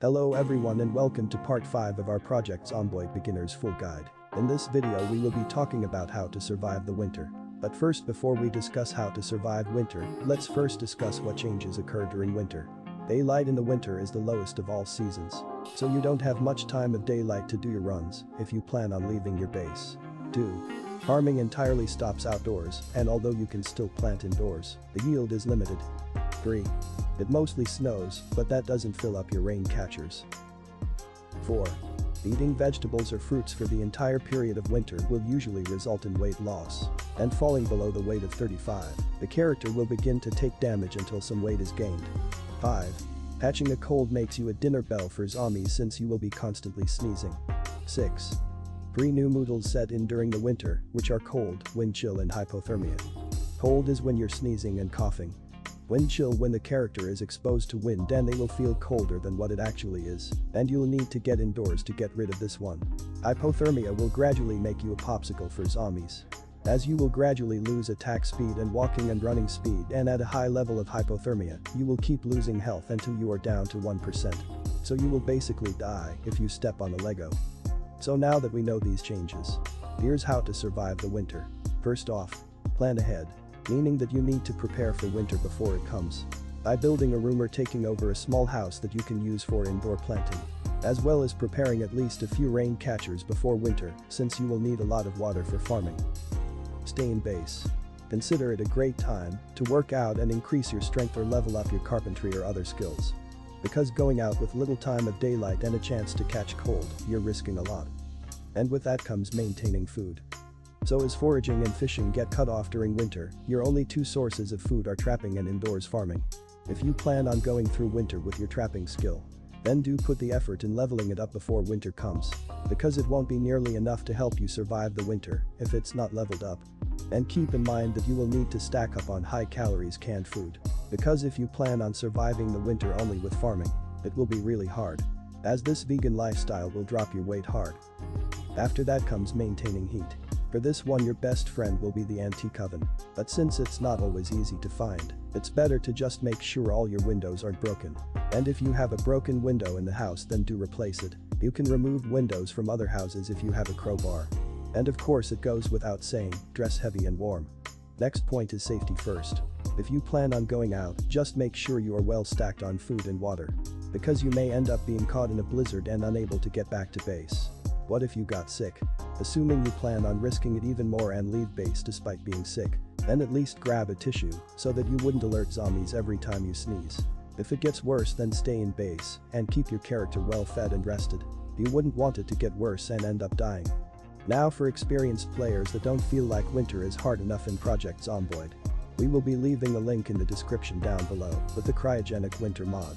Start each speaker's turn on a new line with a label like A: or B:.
A: Hello everyone and welcome to part 5 of our Project Zomboid Beginners full guide. In this video we will be talking about how to survive the winter. But first, before we discuss how to survive winter, let's first discuss what changes occur during winter. Daylight in the winter is the lowest of all seasons. So you don't have much time of daylight to do your runs if you plan on leaving your base. 2. Farming entirely stops outdoors, and although you can still plant indoors, the yield is limited. 3. It mostly snows, but that doesn't fill up your rain catchers. 4. Eating vegetables or fruits for the entire period of winter will usually result in weight loss. And falling below the weight of 35, the character will begin to take damage until some weight is gained. 5. Catching a cold makes you a dinner bell for zombies since you will be constantly sneezing. 6. 3 new Moodles set in during the winter, which are cold, wind chill and hypothermia. Cold is when you're sneezing and coughing. Wind chill when the character is exposed to wind and they will feel colder than what it actually is, and you'll need to get indoors to get rid of this one. Hypothermia will gradually make you a popsicle for zombies. As you will gradually lose attack speed and walking and running speed, and at a high level of hypothermia, you will keep losing health until you are down to 1%. So you will basically die if you step on a Lego. So now that we know these changes, here's how to survive the winter. First off, plan ahead. Meaning that you need to prepare for winter before it comes. By building a room or taking over a small house that you can use for indoor planting. As well as preparing at least a few rain catchers before winter, since you will need a lot of water for farming. Stay in base. Consider it a great time to work out and increase your strength or level up your carpentry or other skills. Because going out with little time of daylight and a chance to catch cold, you're risking a lot. And with that comes maintaining food. So as foraging and fishing get cut off during winter, your only two sources of food are trapping and indoors farming. If you plan on going through winter with your trapping skill, then do put the effort in leveling it up before winter comes, because it won't be nearly enough to help you survive the winter if it's not leveled up. And keep in mind that you will need to stack up on high calories canned food, because if you plan on surviving the winter only with farming, it will be really hard, as this vegan lifestyle will drop your weight hard. After that comes maintaining heat. For this one your best friend will be the antique oven, but since it's not always easy to find, it's better to just make sure all your windows aren't broken. And if you have a broken window in the house, then do replace it. You can remove windows from other houses if you have a crowbar. And of course it goes without saying, dress heavy and warm. Next point is safety first. If you plan on going out, just make sure you are well stacked on food and water. Because you may end up being caught in a blizzard and unable to get back to base. What if you got sick? Assuming you plan on risking it even more and leave base despite being sick, then at least grab a tissue so that you wouldn't alert zombies every time you sneeze. If it gets worse, then stay in base and keep your character well fed and rested. You wouldn't want it to get worse and end up dying. Now for experienced players that don't feel like winter is hard enough in Project Zomboid. We will be leaving a link in the description down below with the Cryogenic Winter mod.